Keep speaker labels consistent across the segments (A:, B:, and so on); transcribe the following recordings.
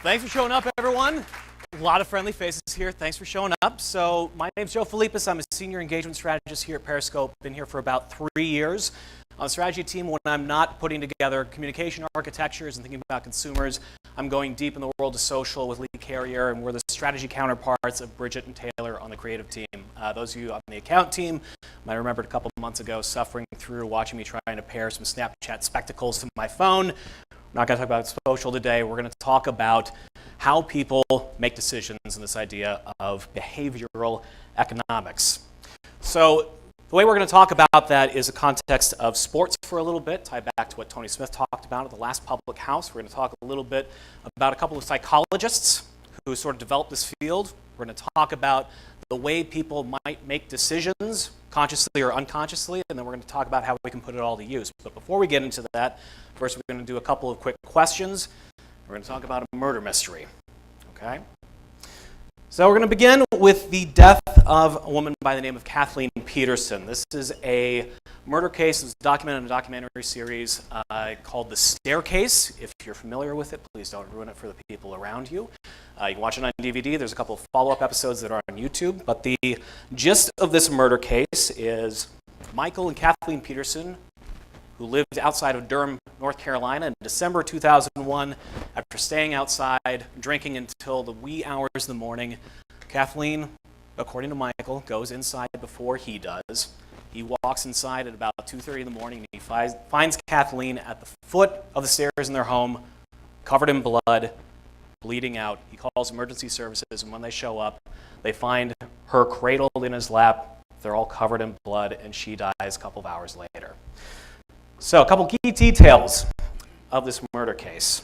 A: Thanks for showing up, everyone. A lot of friendly faces here. Thanks for showing up. So my name's Joe Philippus. I'm a senior engagement strategist here at Periscope. Been here for about 3 years. On the strategy team, when I'm not putting together communication architectures and thinking about consumers, I'm going deep in the world of social with Lee Carrier, and we're the strategy counterparts of Bridget and Taylor on the creative team. Those of you on the account team might remember a couple of months ago suffering through watching me trying to pair some Snapchat spectacles to my phone. We're not going to talk about social today. We're going to talk about how people make decisions and this idea of behavioral economics. So the way we're going to talk about that is a context of sports for a little bit, tie back to what Tony Smith talked about at the last Public House. We're going to talk a little bit about a couple of psychologists who sort of developed this field. We're going to talk about the way people might make decisions, consciously or unconsciously, and then we're going to talk about how we can put it all to use. But before we get into that, first we're going to do a couple of quick questions. We're going to talk about a murder mystery, okay? So we're going to begin with the death of a woman by the name of Kathleen Peterson. This is a murder case that was documented in a documentary series called The Staircase. If you're familiar with it, please don't ruin it for the people around you. You can watch it on DVD. There's a couple of follow-up episodes that are on YouTube. But the gist of this murder case is Michael and Kathleen Peterson, who lived outside of Durham, North Carolina in December 2001. After staying outside, drinking until the wee hours of the morning, Kathleen, according to Michael, goes inside before he does. He walks inside at about 2:30 in the morning, and he finds Kathleen at the foot of the stairs in their home, covered in blood, bleeding out. He calls emergency services, and when they show up, they find her cradled in his lap. They're all covered in blood, and she dies a couple of hours later. So a couple key details of this murder case.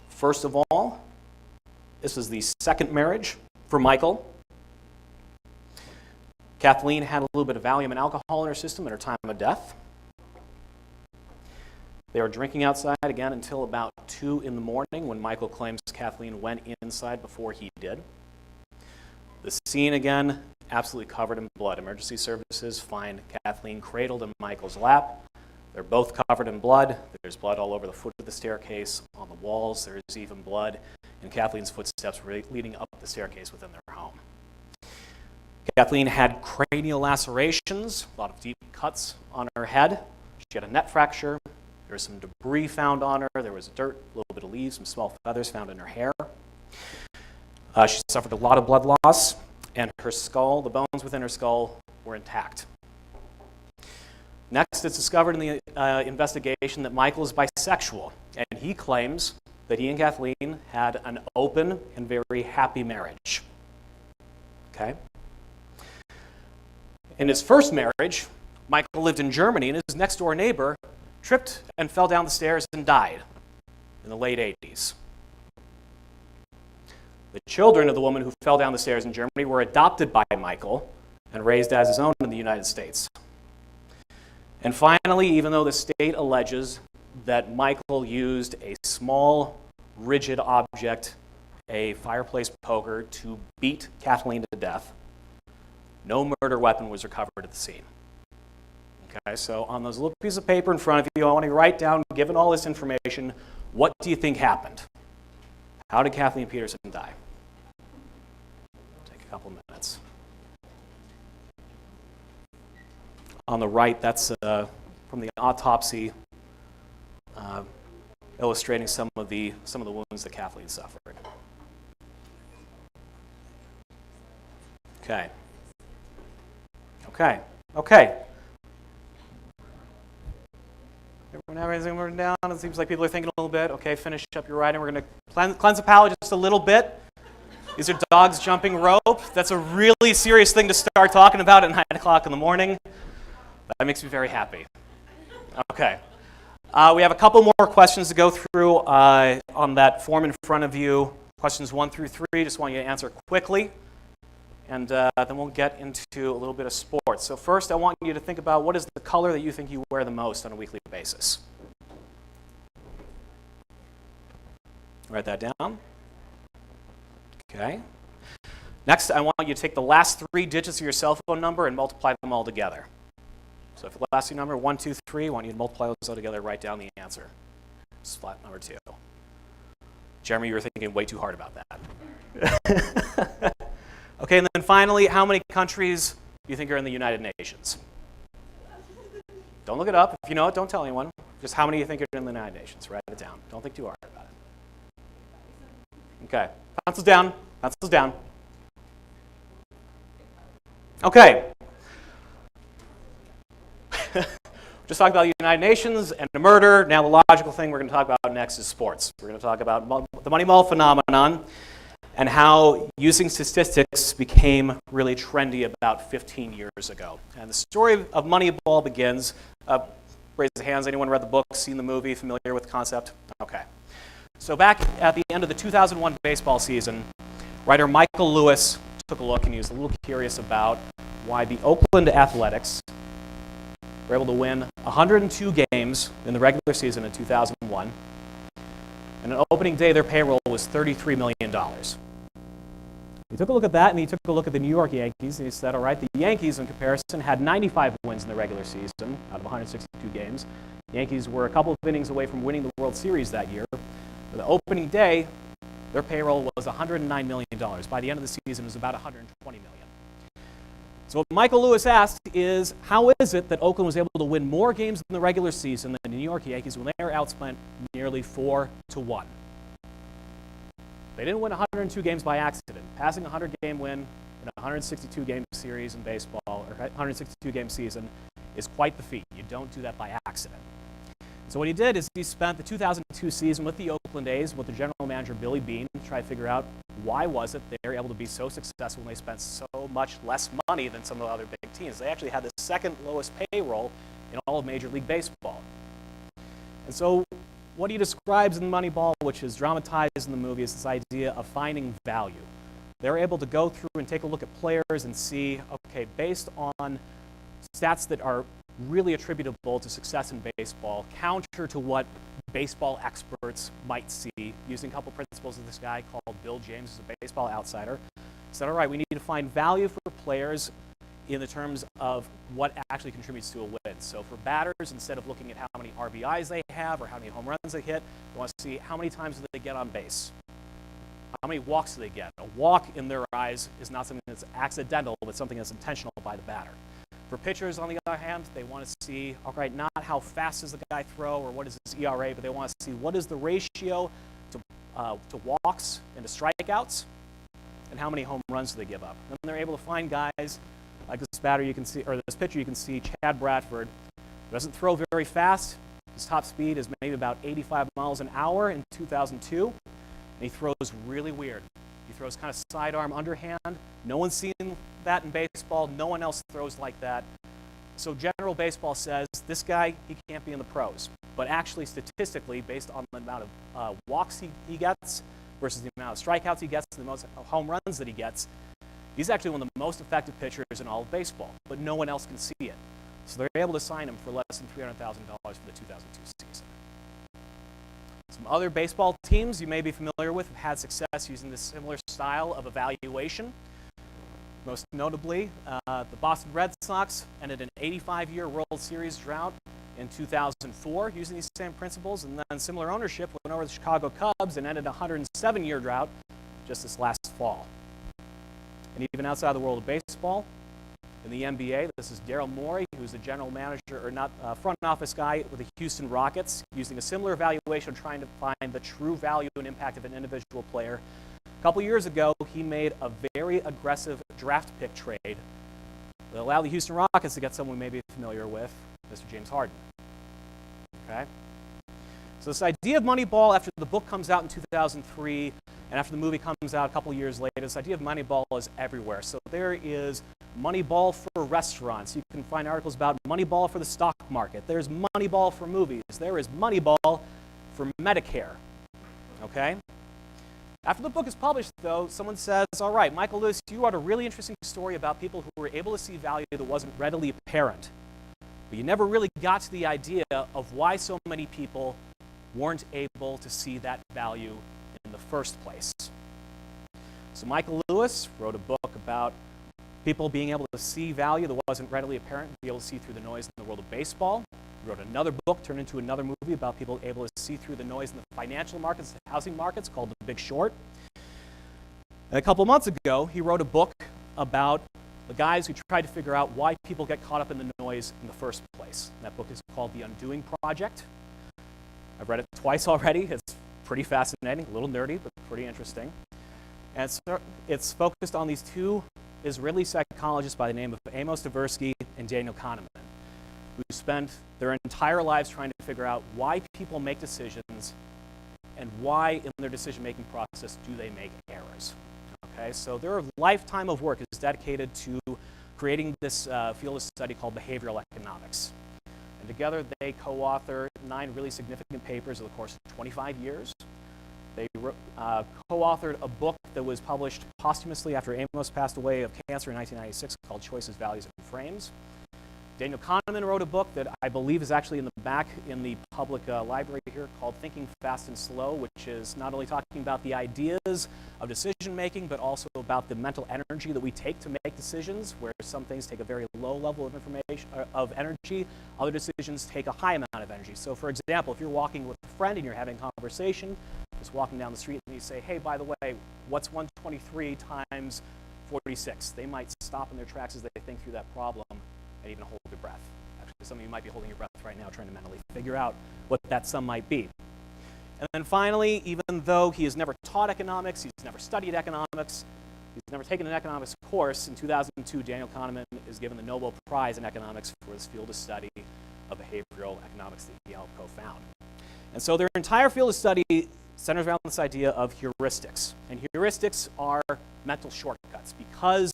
A: First of all, this is the second marriage for Michael. Kathleen had a little bit of Valium and alcohol in her system at her time of death. They were drinking outside again until about 2 in the morning when Michael claims Kathleen went inside before he did. The scene again, absolutely covered in blood. Emergency services find Kathleen cradled in Michael's lap. They're both covered in blood. There's blood all over the foot of the staircase, on the walls. There's even blood in Kathleen's footsteps leading up the staircase within their home. Kathleen had cranial lacerations, a lot of deep cuts on her head. She had a neck fracture. There was some debris found on her. There was dirt, a little bit of leaves, some small feathers found in her hair. She suffered a lot of blood loss, and her skull, the bones within her skull, were intact. Next, it's discovered in the investigation that Michael is bisexual, and he claims that he and Kathleen had an open and very happy marriage. Okay? In his first marriage, Michael lived in Germany, and his next-door neighbor tripped and fell down the stairs and died in the late 80s. The children of the woman who fell down the stairs in Germany were adopted by Michael and raised as his own in the United States. And finally, even though the state alleges that Michael used a small, rigid object, a fireplace poker, to beat Kathleen to death, no murder weapon was recovered at the scene. Okay, so on those little pieces of paper in front of you, I want to write down, given all this information, what do you think happened? How did Kathleen Peterson die? Take a couple minutes. On the right, that's from the autopsy, illustrating some of the wounds that Kathleen suffered. Okay. Everyone have anything written down? It seems like people are thinking a little bit. Okay, finish up your writing. We're going to cleanse the palate just a little bit. These are dogs jumping rope. That's a really serious thing to start talking about at 9 o'clock in the morning. That makes me very happy. Okay. We have a couple more questions to go through on that form in front of you. Questions 1 through 3. Just want you to answer quickly. And then we'll get into a little bit of sports. So first, I want you to think about what is the color that you think you wear the most on a weekly basis. Write that down. Okay. Next, I want you to take the last 3 digits of your cell phone number and multiply them all together. So if the last 2 number, 1, 2, 3, I want you to multiply those all together, write down the answer. Spot number 2. Jeremy, you were thinking way too hard about that. Okay, and then finally, how many countries do you think are in the United Nations? Don't look it up. If you know it, don't tell anyone. Just how many do you think are in the United Nations? Write it down. Don't think too hard about it. Okay, pencils down. Pencils down. Okay. Just talked about the United Nations and the murder. Now the logical thing we're going to talk about next is sports. We're going to talk about the Moneyball phenomenon and how using statistics became really trendy about 15 years ago. And the story of Moneyball begins, raise your hands, anyone read the book, seen the movie, familiar with the concept? Okay. So back at the end of the 2001 baseball season, writer Michael Lewis took a look and he was a little curious about why the Oakland Athletics were able to win 102 games in the regular season in 2001. And on opening day, their payroll was $33 million. He took a look at that, and he took a look at the New York Yankees, and he said, all right, the Yankees, in comparison, had 95 wins in the regular season out of 162 games. The Yankees were a couple of innings away from winning the World Series that year. For the opening day, their payroll was $109 million. By the end of the season, it was about $120 million. So what Michael Lewis asked is, how is it that Oakland was able to win more games in the regular season than the New York Yankees when they were outspent nearly 4-1? They didn't win 102 games by accident. Passing a 100-game win in a 162-game series in baseball, or 162-game season, is quite the feat. You don't do that by accident. So what he did is he spent the 2002 season with the Oakland A's, with the general manager Billy Beane, to try to figure out why was it they were able to be so successful when they spent so much less money than some of the other big teams. They actually had the second lowest payroll in all of Major League Baseball. And so what he describes in Moneyball, which is dramatized in the movie, is this idea of finding value. They're able to go through and take a look at players and see, okay, based on stats that are really attributable to success in baseball, counter to what baseball experts might see, using a couple principles of this guy called Bill James, who's a baseball outsider, said, all right, we need to find value for players in the terms of what actually contributes to a win. So for batters, instead of looking at how many RBIs they have or how many home runs they hit, we want to see how many times do they get on base. How many walks do they get? A walk, in their eyes, is not something that's accidental, but something that's intentional by the batter. For pitchers, on the other hand, they want to see, all right, not how fast does the guy throw or what is his ERA, but they want to see what is the ratio to walks and to strikeouts, and how many home runs do they give up. And then they're able to find guys like this batter you can see, or this pitcher you can see, Chad Bradford, who doesn't throw very fast. His top speed is maybe about 85 miles an hour in 2002, and he throws really weird. He throws kind of sidearm underhand. No one's seen that in baseball. No one else throws like that. So general baseball says, this guy, he can't be in the pros. But actually, statistically, based on the amount of walks he gets versus the amount of strikeouts he gets, the most home runs that he gets, he's actually one of the most effective pitchers in all of baseball. But no one else can see it. So they're able to sign him for less than $300,000 for the 2002 season. Some other baseball teams you may be familiar with have had success using this similar style of evaluation. Most notably, the Boston Red Sox ended an 85-year World Series drought in 2004 using these same principles, and then similar ownership went over the Chicago Cubs and ended a 107-year drought just this last fall. And even outside the world of baseball, in the NBA, this is Daryl Morey, who's the general manager, or not front office guy with the Houston Rockets, using a similar evaluation, trying to find the true value and impact of an individual player. A couple years ago, he made a very aggressive draft pick trade that allowed the Houston Rockets to get someone we may be familiar with, Mr. James Harden. Okay? So this idea of Moneyball, after the book comes out in 2003, and after the movie comes out a couple years later, this idea of Moneyball is everywhere. So there is Moneyball for restaurants. You can find articles about Moneyball for the stock market. There's Moneyball for movies. There is Moneyball for Medicare. Okay? After the book is published, though, someone says, all right, Michael Lewis, you wrote a really interesting story about people who were able to see value that wasn't readily apparent. But you never really got to the idea of why so many people weren't able to see that value in the first place. So Michael Lewis wrote a book about people being able to see value that wasn't readily apparent, be able to see through the noise in the world of baseball, He wrote another book, turned into another movie about people able to see through the noise in the financial markets, the housing markets, called The Big Short. And a couple months ago, he wrote a book about the guys who tried to figure out why people get caught up in the noise in the first place. And that book is called The Undoing Project. I've read it twice already. It's pretty fascinating, a little nerdy, but pretty interesting. And it's focused on these two Israeli psychologists by the name of Amos Tversky and Daniel Kahneman, who spent their entire lives trying to figure out why people make decisions and why in their decision-making process do they make errors. Okay, so their lifetime of work is dedicated to creating this field of study called behavioral economics. And together they co-author 9 really significant papers over the course of 25 years. They co-authored a book that was published posthumously after Amos passed away of cancer in 1996 called Choices, Values, and Frames. Daniel Kahneman wrote a book that I believe is actually in the back in the public library here called Thinking Fast and Slow, which is not only talking about the ideas of decision making, but also about the mental energy that we take to make decisions, where some things take a very low level of information, of energy, other decisions take a high amount of energy. So for example, if you're walking with a friend and you're having a conversation, just walking down the street and you say, hey, by the way, what's 123 times 46? They might stop in their tracks as they think through that problem and even hold your breath. Actually, some of you might be holding your breath right now trying to mentally figure out what that sum might be. And then finally, even though he has never taught economics, he's never studied economics, he's never taken an economics course, in 2002, Daniel Kahneman is given the Nobel Prize in economics for his field of study of behavioral economics that he helped co-found. And so their entire field of study centers around this idea of heuristics. And heuristics are mental shortcuts. Because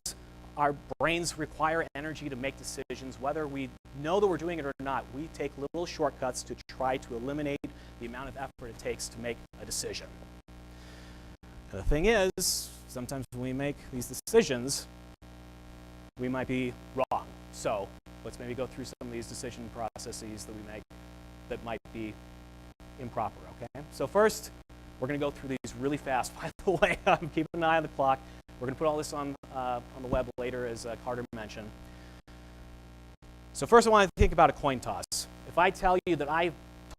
A: our brains require energy to make decisions, whether we know that we're doing it or not, we take little shortcuts to try to eliminate the amount of effort it takes to make a decision. And the thing is, sometimes when we make these decisions, we might be wrong. So let's maybe go through some of these decision processes that we make that might be improper, okay? So first, we're going to go through these really fast. By the way, I'm keeping an eye on the clock. We're going to put all this on the web later, as Carter mentioned. So first I want to think about a coin toss. If I tell you that I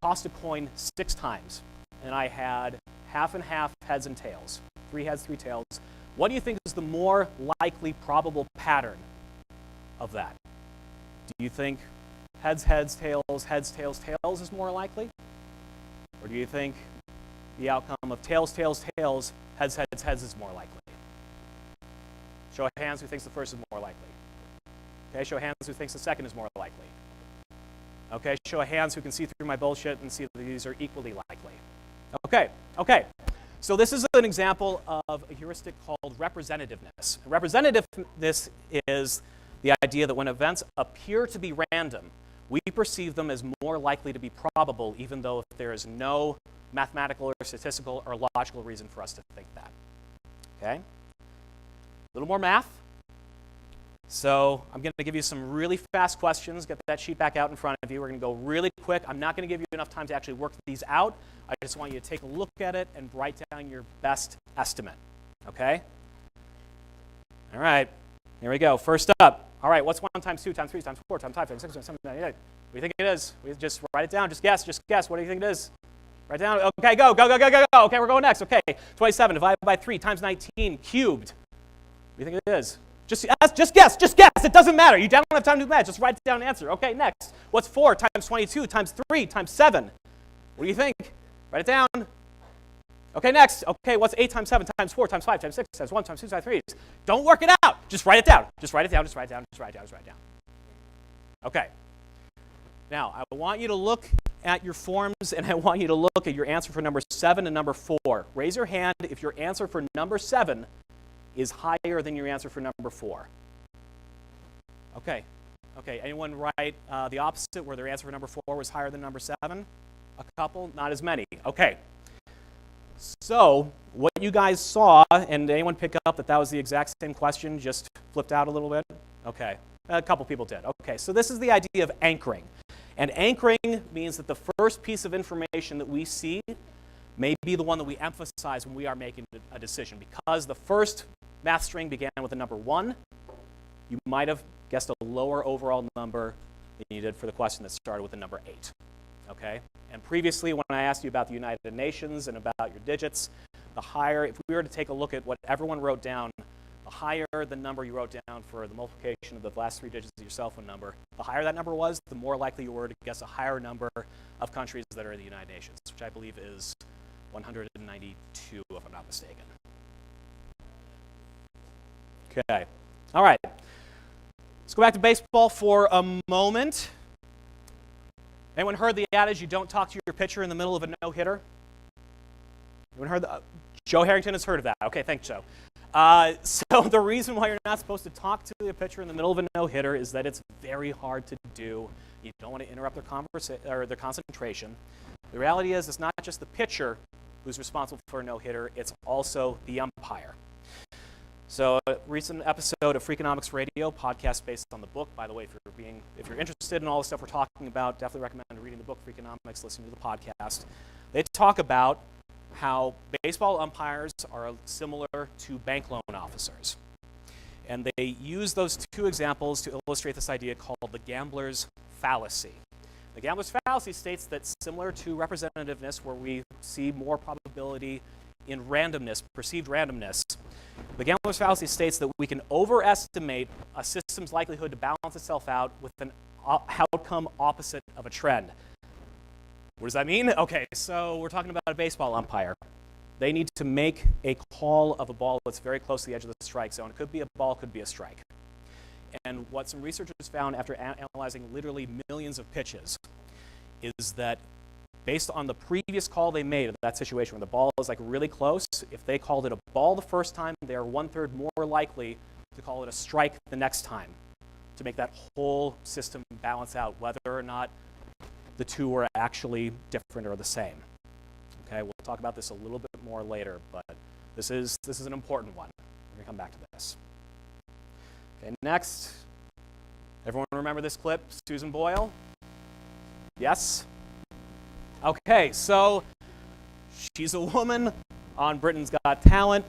A: tossed a coin 6 times, and I had half and half heads and tails, 3 heads, 3 tails, what do you think is the more likely probable pattern of that? Do you think heads, heads, tails, heads, tails, tails is more likely? Or do you think the outcome of tails, tails, tails, heads, heads, heads is more likely? Show of hands who thinks the first is more likely. Okay, show of hands who thinks the second is more likely. Okay, show of hands who can see through my bullshit and see that these are equally likely. Okay. So this is an example of a heuristic called representativeness. Representativeness is the idea that when events appear to be random, we perceive them as more likely to be probable, even though if there is no mathematical or statistical or logical reason for us to think that. Okay? A little more math. So I'm going to give you some really fast questions. Get that sheet back out in front of you. We're going to go really quick. I'm not going to give you enough time to actually work these out. I just want you to take a look at it and write down your best estimate. Okay? All right. Here we go. First up. All right, what's 1 times 2 times 3 times 4 times 5 times 6 times 7 times 8? What do you think it is? We just write it down. Just guess. What do you think it is? Write it down. Okay, go. Okay, we're going next. Okay, 27 divided by 3 times 19 cubed. What do you think it is? Just guess. It doesn't matter. You don't have time to do math. Just write down an answer. Okay, next. What's 4 times 22 times 3 times 7? What do you think? Write it down. Okay, next. Okay, what's 8 times 7 times 4 times 5 times 6 times 1 times 2 times 3? Don't work it out. Just write it down. Just write it down. Okay. Now, I want you to look at your forms, and I want you to look at your answer for number 7 and number 4. Raise your hand if your answer for number 7 is higher than your answer for number 4. Okay. Anyone write the opposite, where their answer for number 4 was higher than number 7? A couple, not as many. Okay. So what you guys saw, and anyone pick up that was the exact same question, just flipped out a little bit? Okay. A couple people did. Okay, so this is the idea of anchoring. And anchoring means that the first piece of information that we see may be the one that we emphasize when we are making a decision. Because the first math string began with the number 1, you might have guessed a lower overall number than you did for the question that started with the number 8. Okay? And previously, when I asked you about the United Nations and about your digits, the higher, if we were to take a look at what everyone wrote down, the higher the number you wrote down for the multiplication of the last 3 digits of your cell phone number, the higher that number was, the more likely you were to guess a higher number of countries that are in the United Nations, which I believe is 192, if I'm not mistaken. Okay. All right. Let's go back to baseball for a moment. Anyone heard the adage, you don't talk to your pitcher in the middle of a no-hitter? Anyone heard that? Joe Harrington has heard of that. Okay, thanks, Joe. So the reason why you're not supposed to talk to the pitcher in the middle of a no-hitter is that it's very hard to do. You don't want to interrupt their concentration. The reality is it's not just the pitcher who's responsible for a no-hitter, it's also the umpire. So a recent episode of Freakonomics Radio, podcast based on the book. By the way, if you're interested in all the stuff we're talking about, definitely recommend reading the book Freakonomics, listening to the podcast. They talk about how baseball umpires are similar to bank loan officers. And they use those 2 examples to illustrate this idea called the gambler's fallacy. The gambler's fallacy states that similar to representativeness, where we see more probability in randomness, perceived randomness, the gambler's fallacy states that we can overestimate a system's likelihood to balance itself out with an outcome opposite of a trend. What does that mean? Okay, so we're talking about a baseball umpire. They need to make a call of a ball that's very close to the edge of the strike zone. It could be a ball, could be a strike. And what some researchers found after analyzing literally millions of pitches is that based on the previous call they made of that situation where the ball is like really close, if they called it a ball the first time, they're 1/3 more likely to call it a strike the next time to make that whole system balance out whether or not the 2 are actually different or the same. Okay, we'll talk about this a little bit more later, but this is an important one. We're gonna come back to this. Okay, next. Everyone remember this clip, Susan Boyle? Yes? Okay, so she's a woman on Britain's Got Talent.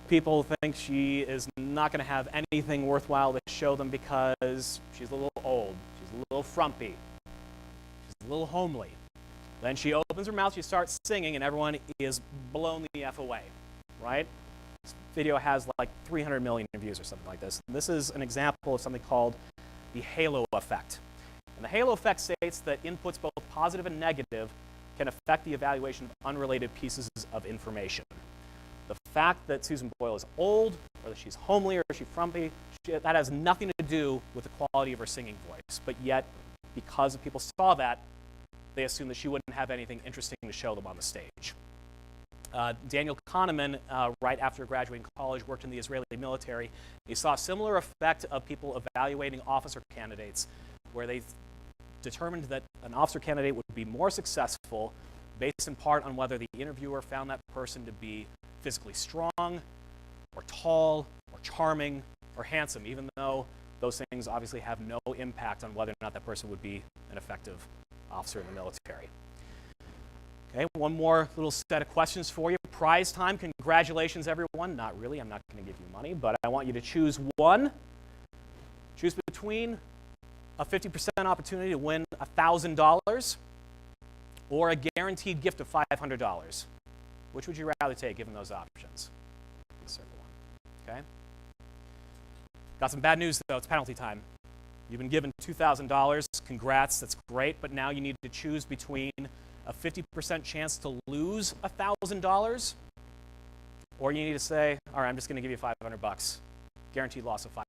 A: People think she is not going to have anything worthwhile to show them because she's a little old, she's a little frumpy, she's a little homely. Then she opens her mouth, she starts singing, and everyone is blown the F away, right? This video has like 300 million views or something like this. And this is an example of something called the halo effect. And the halo effect states that inputs both positive and negative can affect the evaluation of unrelated pieces of information. The fact that Susan Boyle is old, or that she's homely, or she's frumpy, that has nothing to do with the quality of her singing voice. But yet, because people saw that, they assumed that she wouldn't have anything interesting to show them on the stage. Daniel Kahneman, right after graduating college, worked in the Israeli military. He saw a similar effect of people evaluating officer candidates, where they determined that an officer candidate would be more successful based in part on whether the interviewer found that person to be physically strong, or tall, or charming, or handsome, even though those things obviously have no impact on whether or not that person would be an effective officer in the military. Okay, one more little set of questions for you. Prize time. Congratulations, everyone. Not really. I'm not going to give you money, but I want you to choose one. Choose between a 50% opportunity to win $1,000 or a guaranteed gift of $500. Which would you rather take given those options? Circle one. Okay. Got some bad news, though. It's penalty time. You've been given $2,000. Congrats. That's great. But now you need to choose between a 50% chance to lose $1,000, or you need to say, all right, I'm just going to give you $500. Guaranteed loss of $500.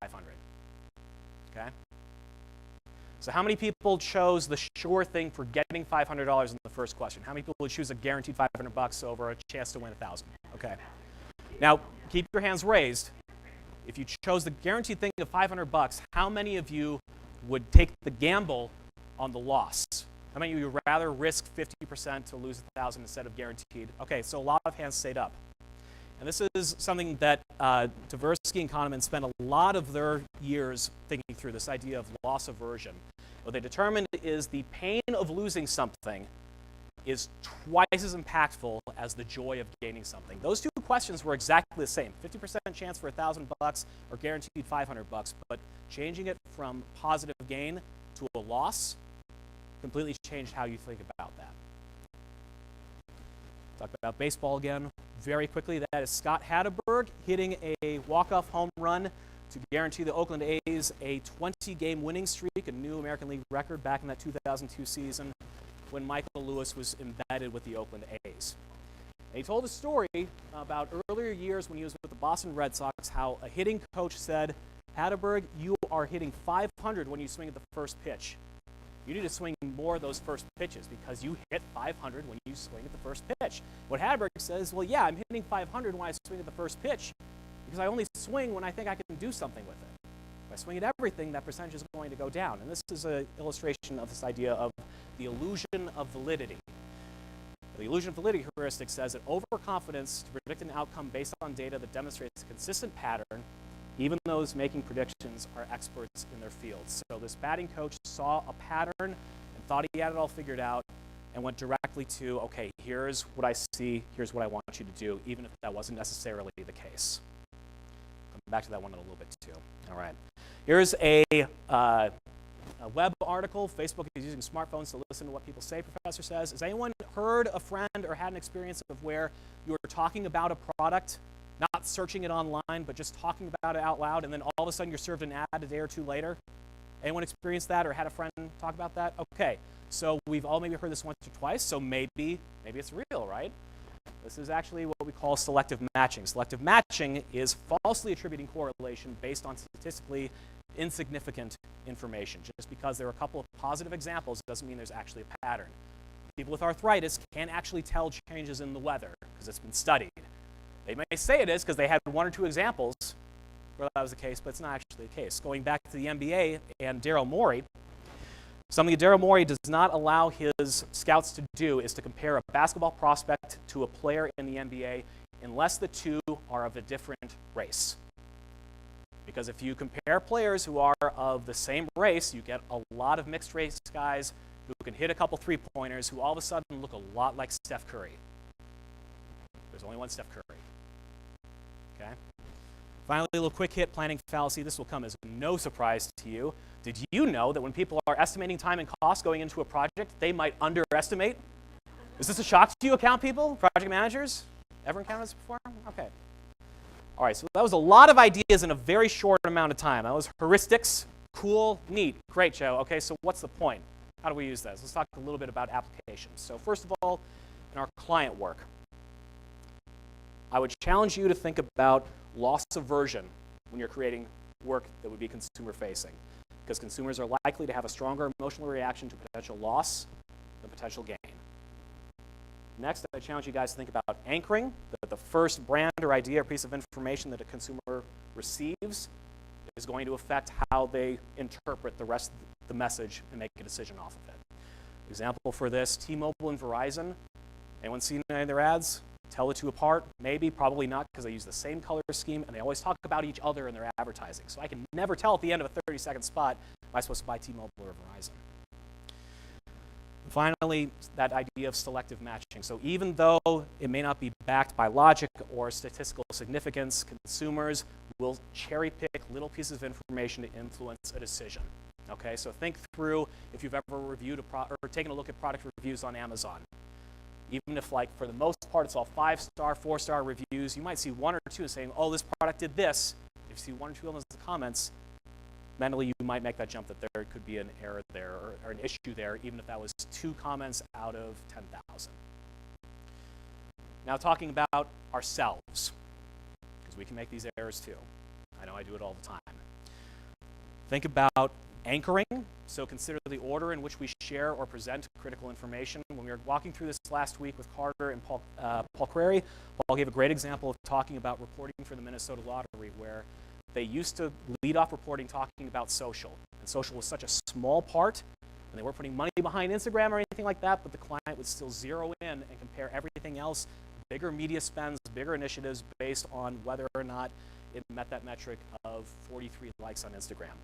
A: Okay? So how many people chose the sure thing for getting $500 in the first question? How many people would choose a guaranteed $500 over a chance to win $1,000? Okay. Now, keep your hands raised. If you chose the guaranteed thing of $500, how many of you would take the gamble on the loss? How many of you would rather risk 50% to lose $1,000 instead of guaranteed? Okay, so a lot of hands stayed up. And this is something that Tversky and Kahneman spent a lot of their years thinking through, this idea of loss aversion. What they determined is the pain of losing something is twice as impactful as the joy of gaining something. Those two questions were exactly the same, 50% chance for $1,000 or guaranteed $500, but changing it from positive gain to a loss completely changed how you think about that. Talk about baseball again very quickly. That is Scott Hatteberg hitting a walk-off home run to guarantee the Oakland A's a 20-game winning streak, a new American League record back in that 2002 season when Michael Lewis was embedded with the Oakland A's. And he told a story about earlier years when he was with the Boston Red Sox, how a hitting coach said, Hatteberg, you are hitting 500 when you swing at the first pitch. You need to swing more of those first pitches because you hit 500 when you swing at the first pitch. What Hatteberg says, well, yeah, I'm hitting 500 when I swing at the first pitch because I only swing when I think I can do something with it. If I swing at everything, that percentage is going to go down. And this is an illustration of this idea of the illusion of validity. The illusion of validity heuristic says that overconfidence to predict an outcome based on data that demonstrates a consistent pattern, even those making predictions are experts in their fields. So this batting coach saw a pattern and thought he had it all figured out and went directly to, okay, here's what I see, here's what I want you to do, even if that wasn't necessarily the case. Come back to that one in a little bit too. All right. Here's a web article. Facebook is using smartphones to listen to what people say, professor says. Has anyone heard a friend or had an experience of where you were talking about a product, not searching it online, but just talking about it out loud, and then all of a sudden you're served an ad a day or two later? Anyone experienced that or had a friend talk about that? Okay, so we've all maybe heard this once or twice, so maybe it's real, right? This is actually what we call selective matching. Selective matching is falsely attributing correlation based on statistically insignificant information. Just because there are a couple of positive examples doesn't mean there's actually a pattern. People with arthritis can't actually tell changes in the weather because it's been studied. They may say it is because they had one or two examples where that was the case, but it's not actually the case. Going back to the NBA and Daryl Morey, something that Daryl Morey does not allow his scouts to do is to compare a basketball prospect to a player in the NBA unless the two are of a different race. Because if you compare players who are of the same race, you get a lot of mixed race guys who can hit a couple three-pointers who all of a sudden look a lot like Steph Curry. There's only one Steph Curry. Okay? Finally, a little quick hit planning fallacy. This will come as no surprise to you. Did you know that when people are estimating time and cost going into a project, they might underestimate? Is this a shock to you, account people, project managers? Ever encountered this before? Okay. All right, so that was a lot of ideas in a very short amount of time. That was heuristics, cool, neat, great, Joe. Okay, so what's the point? How do we use this? Let's talk a little bit about applications. So first of all, in our client work, I would challenge you to think about loss aversion when you're creating work that would be consumer-facing, because consumers are likely to have a stronger emotional reaction to potential loss than potential gain. Next, I challenge you guys to think about anchoring, that the first brand or idea or piece of information that a consumer receives is going to affect how they interpret the rest of the message and make a decision off of it. Example for this, T-Mobile and Verizon. Anyone seen any of their ads? Tell the two apart? Maybe, probably not, because they use the same color scheme and they always talk about each other in their advertising. So I can never tell at the end of a 30-second spot, am I supposed to buy T-Mobile or Verizon? Finally, that idea of selective matching. So even though it may not be backed by logic or statistical significance, consumers will cherry pick little pieces of information to influence a decision. Okay, so think through if you've ever reviewed or taken a look at product reviews on Amazon. Even if, like, for the most part, it's all 5-star, 4-star reviews, you might see one or two saying, oh, this product did this. If you see one or two of those comments, mentally, you might make that jump that there could be an error there or an issue there, even if that was 2 comments out of 10,000. Now, talking about ourselves, because we can make these errors too. I know I do it all the time. Think about anchoring. So consider the order in which we share or present critical information. When we were walking through this last week with Carter and Paul Crary, Paul gave a great example of talking about reporting for the Minnesota Lottery, where they used to lead off reporting talking about social. And social was such a small part, and they weren't putting money behind Instagram or anything like that, but the client would still zero in and compare everything else, bigger media spends, bigger initiatives based on whether or not it met that metric of 43 likes on Instagram.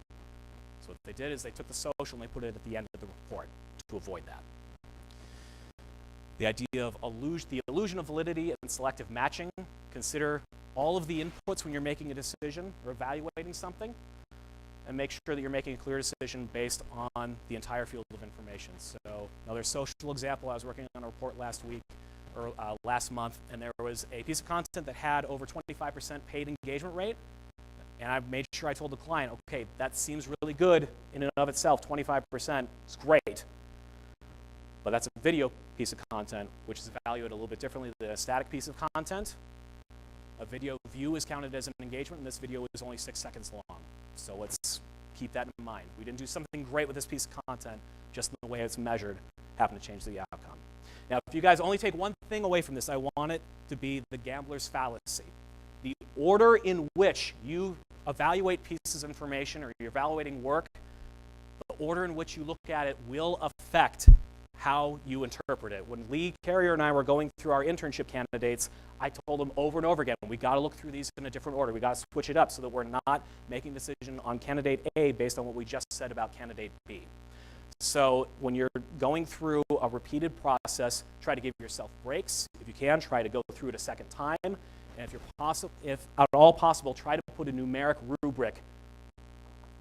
A: So what they did is they took the social and they put it at the end of the report to avoid that. The idea of the illusion of validity and selective matching. Consider all of the inputs when you're making a decision or evaluating something. and make sure that you're making a clear decision based on the entire field of information. So another social example, I was working on a report last week, or last month, and there was a piece of content that had over 25% paid engagement rate, and I made sure I told the client, okay, that seems really good in and of itself, 25% is great, but that's a video piece of content, which is evaluated a little bit differently than a static piece of content. A video view is counted as an engagement, and this video is only 6 seconds long. So let's keep that in mind. We didn't do something great with this piece of content, just in the way it's measured happened to change the outcome. Now, if you guys only take one thing away from this, I want it to be the gambler's fallacy. The order in which you evaluate pieces of information or you're evaluating work, the order in which you look at it will affect how you interpret it. When Lee Carrier and I were going through our internship candidates, I told them over and over again, we got to look through these in a different order. We got to switch it up so that we're not making a decision on candidate A based on what we just said about candidate B. So when you're going through a repeated process, try to give yourself breaks. If you can, try to go through it a second time. And if at all possible, try to put a numeric rubric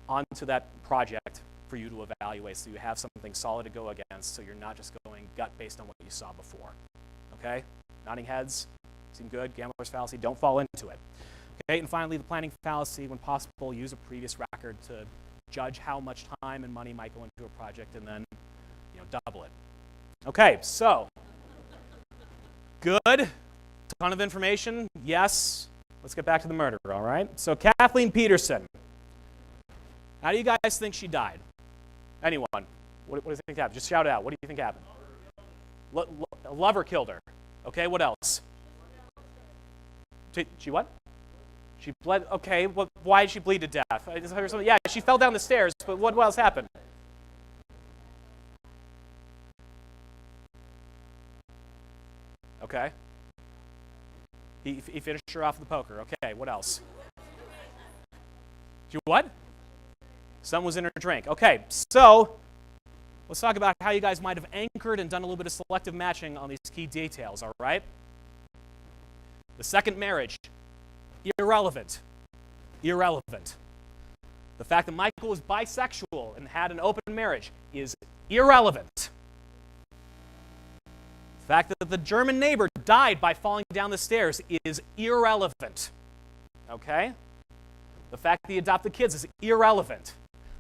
A: onto that project for you to evaluate so you have something solid to go against, so you're not just going gut based on what you saw before. Okay? Nodding heads, seem good. Gambler's fallacy, don't fall into it. Okay, and finally, the planning fallacy. When possible, use a previous record to judge how much time and money might go into a project and then, double it. Okay, so good. Ton of information. Yes. Let's get back to the murder, all right? So Kathleen Peterson. How do you guys think she died? Anyone? What do you think happened? Just shout it out. What do you think happened? A lover killed her. Okay, what else? She what? She bled. Okay, why did she bleed to death? I just heard something. Yeah, she fell down the stairs, but what else happened? Okay. He finished her off with the poker. Okay, what else? She what? Some was in her drink. Okay, so let's talk about how you guys might have anchored and done a little bit of selective matching on these key details, all right? The second marriage, irrelevant. Irrelevant. The fact that Michael was bisexual and had an open marriage is irrelevant. The fact that the German neighbor died by falling down the stairs is irrelevant. Okay? The fact that he adopted kids is irrelevant.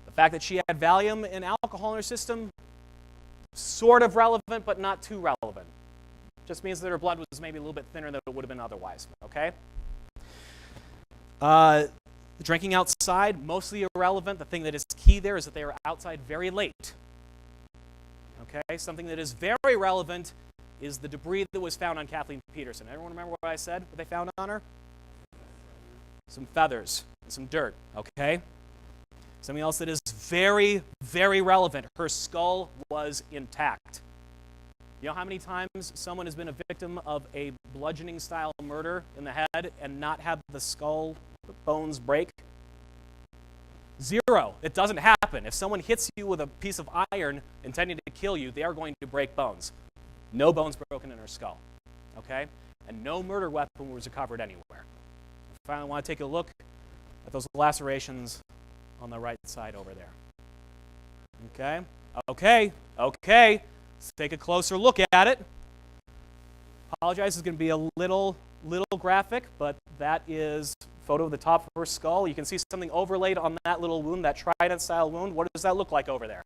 A: The fact that she had Valium and alcohol in her system, sort of relevant, but not too relevant. Just means that her blood was maybe a little bit thinner than it would have been otherwise. Okay? Drinking outside, mostly irrelevant. The thing that is key there is that they were outside very late. Okay? Something that is very relevant is the debris that was found on Kathleen Peterson. Everyone remember what I said, what they found on her? Some feathers and some dirt, okay? Something else that is very, very relevant. Her skull was intact. You know how many times someone has been a victim of a bludgeoning-style murder in the head and not have the skull, the bones break? Zero. It doesn't happen. If someone hits you with a piece of iron intending to kill you, they are going to break bones. No bones broken in her skull, okay? And no murder weapon was recovered anywhere. Finally, I want to take a look at those lacerations on the right side over there. Okay? Okay. Let's take a closer look at it. Apologize, it's going to be a little graphic, but that is a photo of the top of her skull. You can see something overlaid on that little wound, that trident-style wound. What does that look like over there?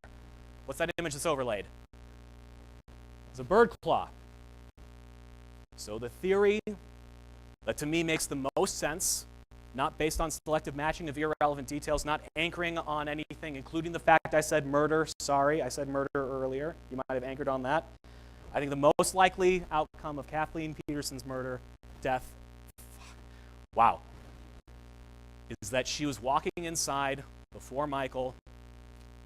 A: What's that image that's overlaid? It's a bird claw. So the theory that to me makes the most sense, not based on selective matching of irrelevant details, not anchoring on anything, including the fact I said murder. Sorry, I said murder earlier. You might have anchored on that. I think the most likely outcome of Kathleen Peterson's murder, death, wow, is that she was walking inside before Michael.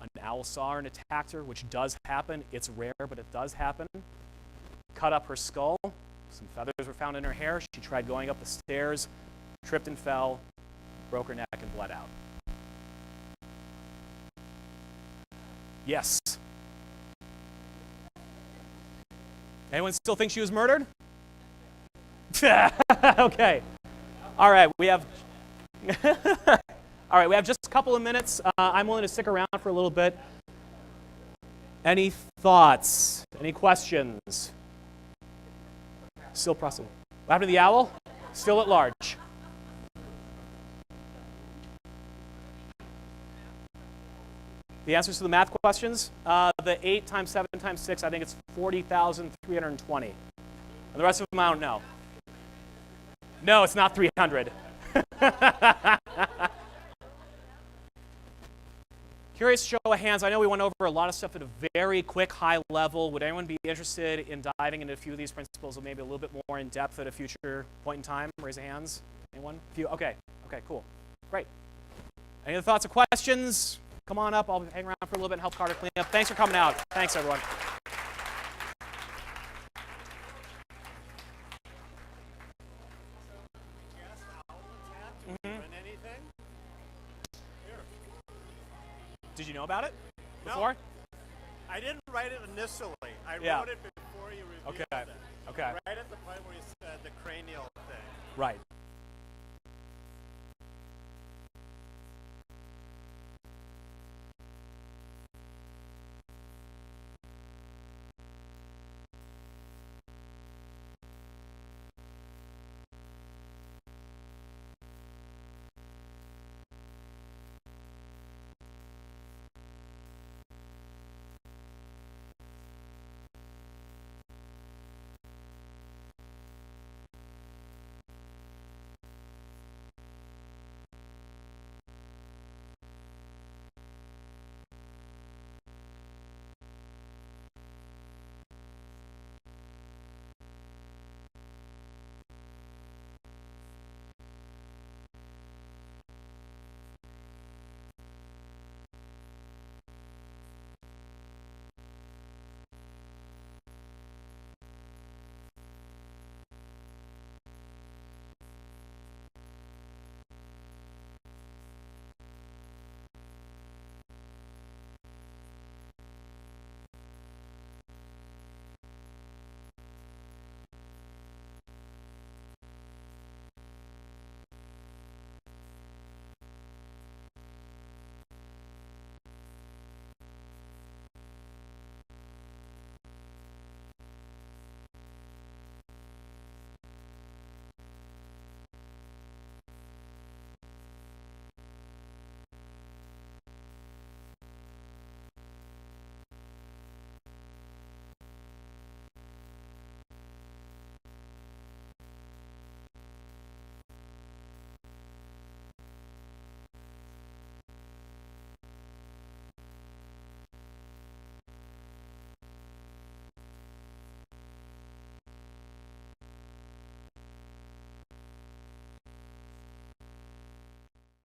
A: An owl saw her and attacked her, which does happen. It's rare, but it does happen. Cut up her skull. Some feathers were found in her hair. She tried going up the stairs, tripped and fell, broke her neck and bled out. Yes. Anyone still think she was murdered? Okay. All right, we have All right, we have just a couple of minutes. I'm willing to stick around for a little bit. Any thoughts? Any questions? Still pressing. What happened to the owl? Still at large. The answers to the math questions? The 8 times 7 times 6, I think it's 40,320. And the rest of them, I don't know. No, it's not 300. Curious show of hands. I know we went over a lot of stuff at a very quick, high level. Would anyone be interested in diving into a few of these principles or maybe a little bit more in depth at a future point in time? Raise your hands. Anyone? A few? Okay. Okay, cool. Great. Any other thoughts or questions? Come on up. I'll hang around for a little bit and help Carter clean up. Thanks for coming out. Thanks, everyone. Did you know about it before?
B: No. I didn't write it initially. I wrote it before you reviewed it.
A: Okay.
B: Right at the point where you said the cranial thing.
A: Right.